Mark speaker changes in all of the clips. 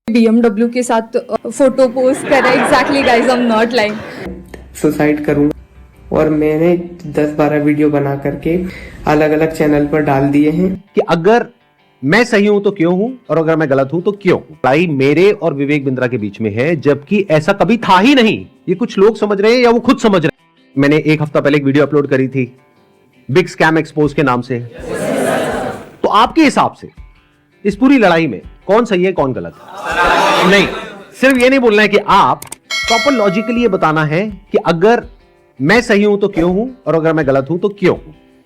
Speaker 1: BMW के साथ photo post करा। Exactly guys, I am not lying.
Speaker 2: Suicide करूंगा। और मैंने 10-12 वीडियो बना करके अलग अलग चैनल पर डाल दिए हैं
Speaker 3: कि अगर मैं सही हूं तो क्यों हूं और अगर मैं गलत हूं तो क्यों। लड़ाई मेरे और विवेक बिंद्रा के बीच में है, जबकि ऐसा कभी था ही नहीं। ये कुछ लोग समझ रहे हैं या वो खुद समझ रहे हैं। मैंने एक हफ्ता पहले एक वीडियो अपलोड करी थी बिग स्कैम एक्सपोज के नाम से। तो आपके हिसाब से इस पूरी लड़ाई में कौन सही है कौन गलत है? नहीं, सिर्फ ये नहीं बोलना है कि आप प्रॉपर लॉजिकली ये बताना है कि अगर मैं सही हूं तो क्यों हूं और अगर मैं गलत हूं तो क्यों।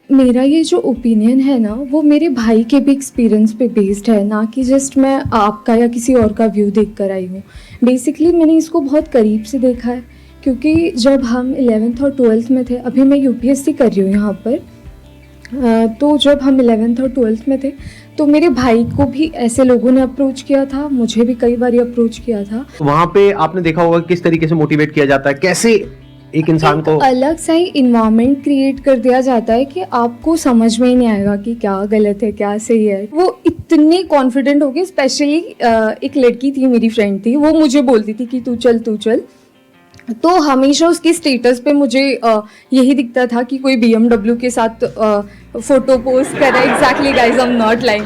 Speaker 1: मेरा ये जो ओपिनियन है ना, वो मेरे भाई के भी एक्सपीरियंस पे बेस्ड है, ना कि जस्ट मैं आपका या किसी और का व्यू देख कर आई हूँ। बेसिकली मैंने इसको बहुत करीब से देखा है, क्योंकि जब हम 11th और 12th में थे, अभी मैं यूपीएससी कर रही हूँ यहाँ पर, तो जब हम 11th और 12th में थे तो मेरे भाई को भी ऐसे लोगों ने अप्रोच किया था, मुझे भी कई बार अप्रोच किया था।
Speaker 3: वहां पे आपने देखा होगा किस तरीके से मोटिवेट किया जाता है, कैसे एक इंसान को
Speaker 1: अलग सा ही इन्वायरमेंट क्रिएट कर दिया जाता है कि आपको समझ में ही नहीं आएगा कि क्या गलत है क्या सही है। वो इतने कॉन्फिडेंट हो गए। स्पेशली एक लड़की थी, मेरी फ्रेंड थी, वो मुझे बोलती थी कि तू चल। तो हमेशा उसके स्टेटस पे मुझे यही दिखता था कि कोई BMW के साथ फोटो पोस्ट कर रहा है। Exactly guys, I am not lying.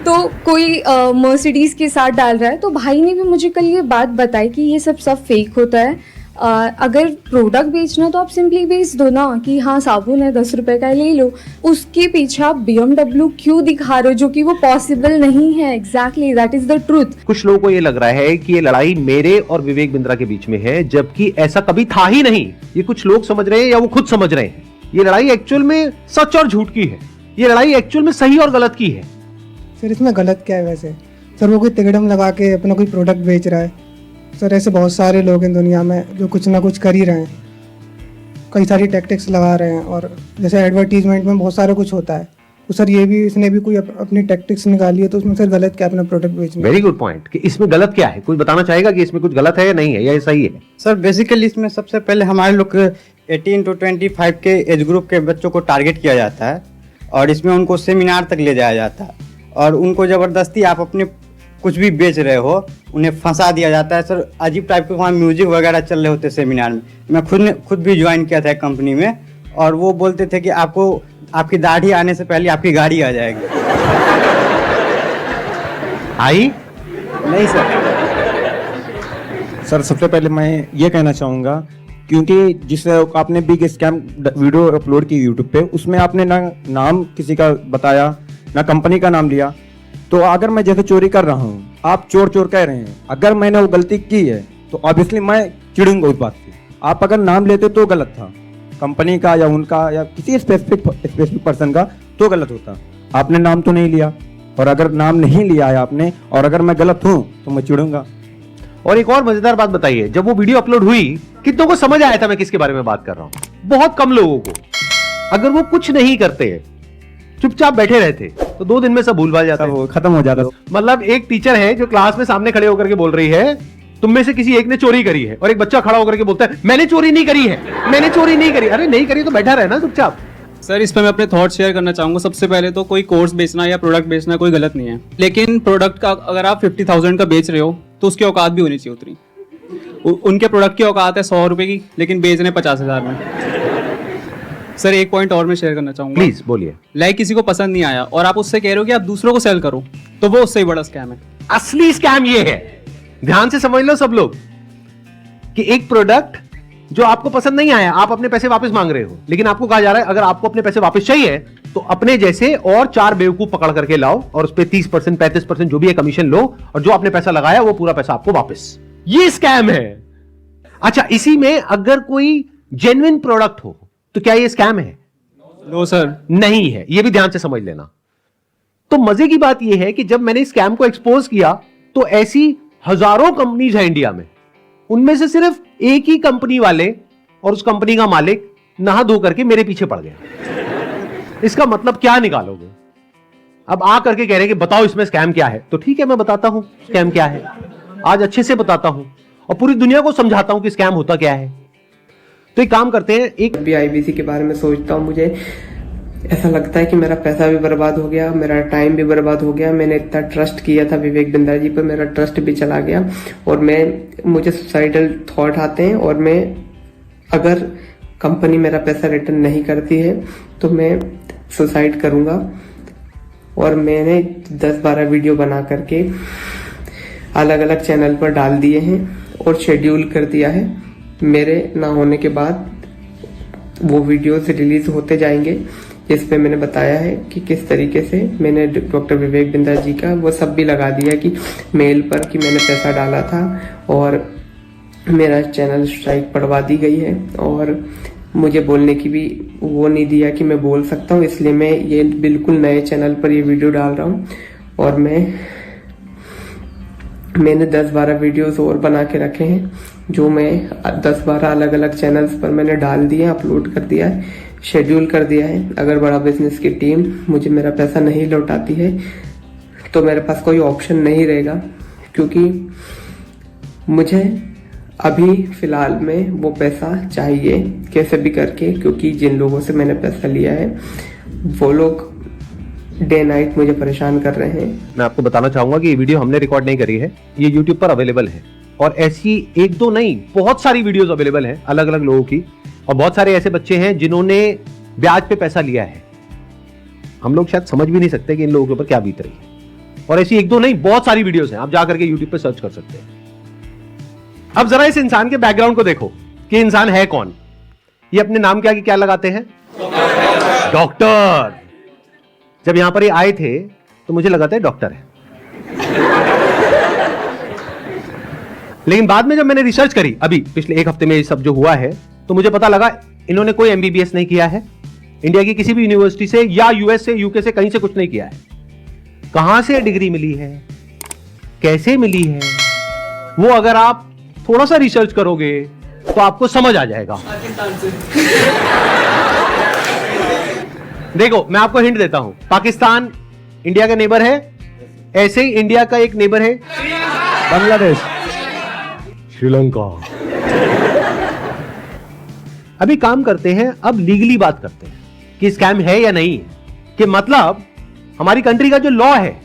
Speaker 1: तो कोई मर्सिडीज के साथ डाल रहा है। तो भाई ने भी मुझे कल ये बात बताई कि ये सब फेक होता है। अगर प्रोडक्ट बेचना तो आप सिंपली बेच दो ना, कि हाँ साबुन है 10 रुपए का ले लो। उसके पीछे आप BMW क्यों दिखा रहे हो, जो कि वो पॉसिबल नहीं है। Exactly, that is the truth.
Speaker 3: कुछ लोगों को ये लग रहा है कि ये लड़ाई मेरे और विवेक बिंद्रा के बीच में है, जबकि ऐसा कभी था ही नहीं। ये कुछ लोग समझ रहे हैं या वो खुद समझ रहे हैं। ये लड़ाई एक्चुअल में सच और झूठ की है। ये लड़ाई एक्चुअल में सही और गलत की है।
Speaker 4: सर इसमें गलत क्या है वैसे? सर वो कोई तिकड़म लगा के अपना कोई प्रोडक्ट बेच रहा है। सर ऐसे बहुत सारे लोग हैं दुनिया में जो कुछ ना कुछ कर ही रहे हैं, कई सारी टैक्टिक्स लगा रहे हैं। और जैसे एडवर्टीजमेंट में बहुत सारा कुछ होता है, तो सर ये भी इसने भी कोई अपनी टैक्टिक्स निकाली है, तो उसमें सर गलत क्या अपना प्रोडक्ट बेचना।
Speaker 3: वेरी गुड पॉइंट कि इसमें गलत क्या है। कोई बताना चाहेगा कि इसमें कुछ गलत है या नहीं है या ये सही है?
Speaker 5: सर बेसिकली इसमें सबसे पहले हमारे लोग 18 to 25 के एज ग्रुप के बच्चों को टारगेट किया जाता है और इसमें उनको सेमिनार तक ले जाया जाता है और उनको ज़बरदस्ती आप अपने कुछ भी बेच रहे हो उन्हें फंसा दिया जाता है। सर अजीब टाइप के वहाँ म्यूजिक वगैरह चल रहे होते सेमिनार में। मैं खुद भी ज्वाइन किया था एक कंपनी में, और वो बोलते थे कि आपको आपकी दाढ़ी आने से पहले आपकी गाड़ी आ जाएगी।
Speaker 3: आई
Speaker 5: नहीं
Speaker 6: सर सबसे पहले मैं ये कहना चाहूँगा, क्योंकि जिस आपने बिग स्कैम वीडियो अपलोड की यूट्यूब पे, उसमें आपने ना नाम किसी का बताया ना कंपनी का नाम लिया। तो अगर मैं जैसे चोरी कर रहा हूँ, आप चोर कह रहे हैं, अगर मैंने वो गलती की है तो ऑब्वियसली मैं चिढ़ूंगा उस बात से। आप अगर नाम लेते तो गलत था, कंपनी का या उनका या किसी स्पेसिफिक पर्सन का तो गलत होता। आपने नाम तो नहीं लिया, और अगर नाम नहीं लिया है आपने और अगर मैं गलत हूँ तो मैं चिढ़ूंगा।
Speaker 3: और एक और मजेदार बात बताइए, जब वो वीडियो अपलोड हुई कितनों को समझ आया था मैं किसके बारे में बात कर रहा हूं? बहुत कम लोगों को। अगर वो कुछ नहीं करते, चुपचाप बैठे रहते, तो 2 दिन में सब भूल भाल जाता है,
Speaker 6: वो खत्म हो जाता।
Speaker 3: मतलब एक टीचर है जो क्लास में सामने खड़े होकर के बोल रही है तुम में से किसी एक ने चोरी करी है, और एक बच्चा खड़ा होकर के बोलता है मैंने चोरी नहीं करी है, मैंने चोरी नहीं करी। अरे नहीं करी तो बैठा रहना चुपचाप।
Speaker 7: सर इस पर मैं अपने थॉट शेयर करना चाहूँगा। सबसे पहले तो कोई कोर्स बेचना या प्रोडक्ट बेचना कोई गलत नहीं है, लेकिन प्रोडक्ट का अगर आप 50,000 का बेच रहे हो तो उसकी औकात भी होनी चाहिए उतनी। उनके प्रोडक्ट की औकात है 100 रुपये की, लेकिन बेच रहे 50,000 में। सर एक पॉइंट और मैं शेयर करना चाहूँगा।
Speaker 3: प्लीज बोलिए।
Speaker 7: लाइक किसी को पसंद नहीं आया और आप उससे कह रहे हो कि आप दूसरों को सेल करो, तो वो उससे ही बड़ा स्कैम है।
Speaker 3: असली स्कैम ये है, ध्यान से समझ लो सब लोग, कि एक प्रोडक्ट जो आपको पसंद नहीं आया, आप अपने पैसे वापस मांग रहे हो, लेकिन आपको कहा जा रहा है अगर आपको अपने पैसे वापस चाहिए तो अपने जैसे और 4 बेवकूफ पकड़ करके लाओ और उस पर 30% 35% जो भी है कमीशन लो, और जो आपने पैसा लगाया वो पूरा पैसा आपको वापस। ये स्कैम है। अच्छा, इसी में अगर कोई जेन्युइन प्रोडक्ट हो तो क्या ये स्कैम है?
Speaker 7: नो सर,
Speaker 3: नहीं है। ये भी ध्यान से समझ लेना। तो मजे की बात यह है कि जब मैंने स्कैम को एक्सपोज किया तो ऐसी हजारों कंपनीज है इंडिया में, उनमें से सिर्फ एक ही कंपनी वाले और उस कंपनी का मालिक नहा धो करके मेरे पीछे पड़ गया। इसका मतलब क्या निकालोगे? अब आ करके कह रहे कि बताओ इसमें स्कैम क्या है। तो ठीक है, मैं बताता हूं स्कैम क्या है। आज अच्छे से बताता हूं और पूरी दुनिया को समझाता हूं कि स्कैम होता क्या है। तो एक काम करते हैं, एक
Speaker 2: IBC के बारे में सोचता हूँ, मुझे ऐसा लगता है कि मेरा पैसा भी बर्बाद हो गया, मेरा टाइम भी बर्बाद हो गया। मैंने इतना ट्रस्ट किया था विवेक बिंद्रा जी पर, मेरा ट्रस्ट भी चला गया और मुझे सुसाइडल थॉट आते हैं। और मैं अगर कंपनी मेरा पैसा रिटर्न नहीं करती है तो मैं सुसाइड करूंगा। और मैंने 10-12 वीडियो बना करके अलग अलग चैनल पर डाल दिए हैं और शेड्यूल कर दिया है। मेरे ना होने के बाद वो वीडियोस रिलीज होते जाएंगे, इस पे मैंने बताया है कि किस तरीके से मैंने डॉक्टर विवेक बिंद्रा जी का वो सब भी लगा दिया कि मेल पर कि मैंने पैसा डाला था और मेरा चैनल स्ट्राइक पड़वा दी गई है। और मुझे बोलने की भी वो नहीं दिया कि मैं बोल सकता हूँ, इसलिए मैं ये बिल्कुल नए चैनल पर ये वीडियो डाल रहा हूँ। और मैंने 10-12 वीडियोस और बना के रखे हैं जो मैं 10-12 अलग अलग चैनल्स पर मैंने डाल दिए, अपलोड कर दिया है, शेड्यूल कर दिया है। अगर बड़ा बिजनेस की टीम मुझे मेरा पैसा नहीं लौटाती है तो मेरे पास कोई ऑप्शन नहीं रहेगा, क्योंकि मुझे अभी फिलहाल में वो पैसा चाहिए कैसे भी करके, क्योंकि जिन लोगों से मैंने पैसा लिया है वो लोग डे नाइट मुझे परेशान कर रहे हैं।
Speaker 3: मैं आपको बताना चाहूंगा कि ये वीडियो हमने रिकॉर्ड नहीं करी है, ये YouTube पर अवेलेबल है और ऐसी एक दो नहीं बहुत सारी वीडियोस अवेलेबल हैं अलग अलग लोगों की। और बहुत सारे ऐसे बच्चे हैं जिन्होंने ब्याज पे पैसा लिया है, हम लोग शायद समझ भी नहीं सकते कि इन लोगों के ऊपर क्या बीत रही है। और ऐसी एक दो नहीं बहुत सारी वीडियोस हैं, आप जाकर के YouTube पे सर्च कर सकते हैं। अब जरा इस इंसान के बैकग्राउंड को देखो कि इंसान है कौन। ये अपने नाम के आगे क्या लगाते हैं? डॉक्टर। जब यहां पर ये आए थे तो मुझे लगा था डॉक्टर है, लेकिन बाद में जब मैंने रिसर्च करी अभी पिछले एक हफ्ते में ये सब जो हुआ है तो मुझे पता लगा इन्होंने कोई MBBS नहीं किया है इंडिया की किसी भी यूनिवर्सिटी से या US से UK से कहीं से कुछ नहीं किया है। कहां से डिग्री मिली है, कैसे मिली है, वो अगर आप थोड़ा सा रिसर्च करोगे तो आपको समझ आ जाएगा। देखो मैं आपको हिंट देता हूं, पाकिस्तान इंडिया का नेबर है, ऐसे ही इंडिया का एक नेबर है बांग्लादेश, श्रीलंका। अभी काम करते हैं, अब लीगली बात करते हैं कि स्कैम है या नहीं है, कि मतलब हमारी कंट्री का जो लॉ है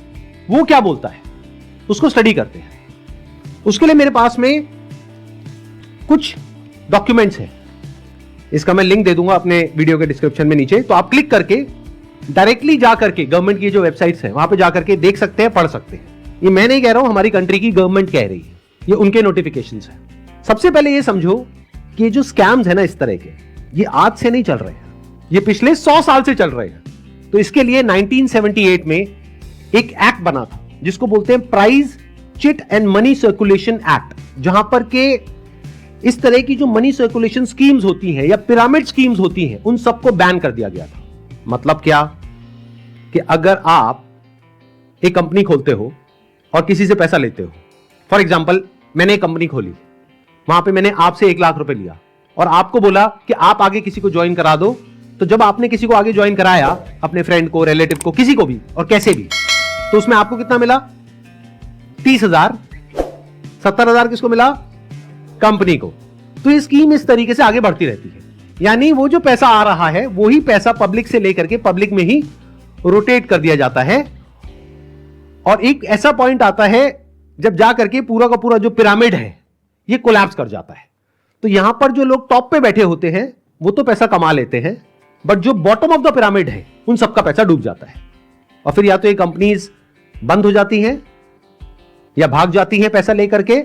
Speaker 3: वो क्या बोलता है, उसको स्टडी करते हैं। उसके लिए मेरे पास में कुछ डॉक्यूमेंट्स हैं, इसका मैं लिंक दे दूंगा अपने वीडियो के डिस्क्रिप्शन में नीचे, तो आप क्लिक करके डायरेक्टली जाकर के गवर्नमेंट की जो वेबसाइट्स हैं वहां पे जाकर के देख सकते हैं, पढ़ सकते हैं। ये मैं नहीं कह रहा हूं, हमारी कंट्री की गवर्नमेंट कह रही है, ये उनके नोटिफिकेशंस हैं। सबसे पहले ये समझो कि जो स्कैम्स है ना इस तरह के, ये आज से नहीं चल रहे हैं, ये पिछले 100 साल से चल रहे हैं। तो इसके लिए 1978 में एक एक्ट बना था जिसको बोलते हैं prize chit and money circulation act, जहां पर के इस तरह की जो मनी सर्कुलेशन स्कीम्स होती हैं या पिरामिड स्कीम्स होती हैं उन सबको बैन कर दिया गया था। मतलब क्या कि अगर आप एक कंपनी खोलते हो और किसी से पैसा लेते हो, फॉर एग्जांपल मैंने एक कंपनी खोली, वहां पे मैंने आपसे 1 लाख रुपए लिया और आपको बोला कि आप आगे किसी को ज्वाइन करा दो, तो जब आपने किसी को आगे ज्वाइन कराया, अपने फ्रेंड को, रिलेटिव को, किसी को भी और कैसे भी, तो उसमें आपको कितना मिला? 30,000। 70,000 किसको मिला? कंपनी को। तो ये स्कीम इस तरीके से आगे बढ़ती रहती है, यानी वो जो पैसा आ रहा है वही पैसा पब्लिक से लेकर के पब्लिक में ही रोटेट कर दिया जाता है। और एक ऐसा पॉइंट आता है जब जाकर के पूरा का पूरा जो पिरामिड है ये कोलैप्स कर जाता है। तो यहां पर जो लोग टॉप पे बैठे होते हैं वो तो पैसा कमा लेते हैं, बट जो बॉटम ऑफ द पिरामिड है उन सबका पैसा डूब जाता है। और फिर या तो ये कंपनीज बंद हो जाती हैं या भाग जाती हैं पैसा लेकर के।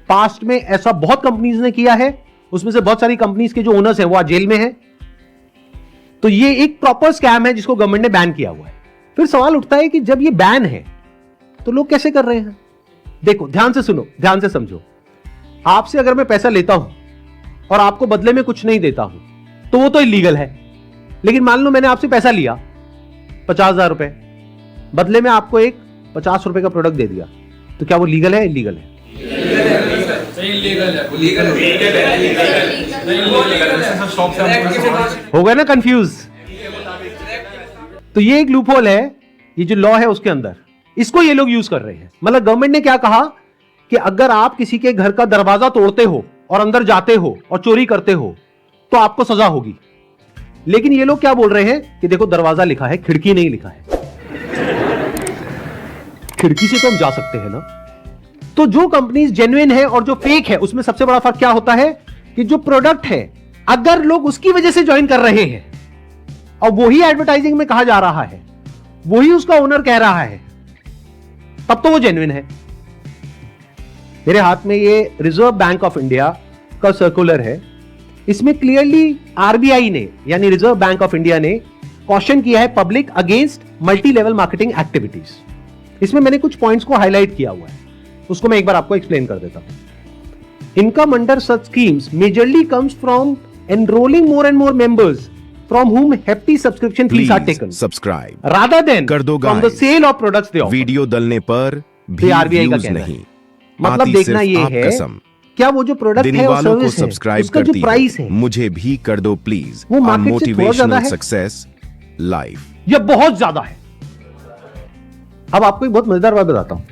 Speaker 3: पास्ट में ऐसा बहुत कंपनीज ने किया है, उसमें से बहुत सारी कंपनीज के जो ओनर्स हैं वो आज जेल में हैं। तो ये एक प्रॉपर स्कैम है जिसको गवर्नमेंट ने बैन किया हुआ है। फिर सवाल उठता है कि जब ये बैन है तो लोग कैसे कर रहे हैं? देखो ध्यान से सुनो, ध्यान से समझो। आपसे अगर मैं पैसा लेता हूं और आपको बदले में कुछ नहीं देता हूं तो वो तो इलीगल है। लेकिन मान लो मैंने आपसे पैसा लिया 50,000 रुपए, बदले में आपको एक 50 रुपए का प्रोडक्ट दे दिया, तो क्या वो लीगल है? इलीगल है? हो गया ना कंफ्यूज? तो ये एक लूपहोल है, ये जो लॉ है उसके अंदर, इसको ये लोग यूज कर रहे हैं। मतलब गवर्नमेंट ने क्या कहा कि अगर आप किसी के घर का दरवाजा तोड़ते हो और अंदर जाते हो और चोरी करते हो तो आपको सजा होगी। लेकिन ये लोग क्या बोल रहे हैं कि देखो दरवाजा लिखा है, खिड़की नहीं लिखा है। खिड़की से तो हम जा सकते हैं ना। तो जो कंपनीज जेन्युइन है और जो फेक है, उसमें सबसे बड़ा फर्क क्या होता है कि जो प्रोडक्ट है, अगर लोग उसकी वजह से ज्वाइन कर रहे हैं और वही एडवर्टाइजिंग में कहा जा रहा है, वही उसका ओनर कह रहा है, तब तो वो जेन्युइन है। मेरे हाथ में ये रिजर्व बैंक ऑफ इंडिया का सर्कुलर है। इसमें क्लियरली आरबीआई ने यानी रिजर्व बैंक ऑफ इंडिया ने कॉशन किया है public against multi level marketing activities. इसमें मैंने कुछ पॉइंट्स को हाईलाइट किया हुआ है, उसको मैं एक बार आपको एक्सप्लेन कर देता हूं। Income under such schemes majorly comes from enrolling more and more members from whom hefty subscription fees are taken
Speaker 8: subscribe
Speaker 3: rather than
Speaker 8: कर दो
Speaker 3: from the
Speaker 8: guys।
Speaker 3: sale of products they offer।
Speaker 8: Video डलने पर भी
Speaker 3: RBI का
Speaker 8: views
Speaker 3: कहना
Speaker 8: नहीं,
Speaker 3: है। मतलब
Speaker 8: आती
Speaker 3: देखना
Speaker 8: सिर्फ
Speaker 3: ये
Speaker 8: आप
Speaker 3: है
Speaker 8: कसम।
Speaker 3: क्या वो जो प्रोडक्ट
Speaker 8: देने
Speaker 3: है और
Speaker 8: वालों को
Speaker 3: सर्विस है,
Speaker 8: सब्सक्राइब
Speaker 3: उसका जो
Speaker 8: करती
Speaker 3: प्राइस है,
Speaker 8: मुझे भी कर दो प्लीज।
Speaker 3: वो मार्केट से थोड़ा ज्यादा
Speaker 8: मोटिवेशनल
Speaker 3: है।
Speaker 8: सक्सेस लाइफ
Speaker 3: ये बहुत ज्यादा है। अब आपको एक बहुत मजेदार बात बताता हूं।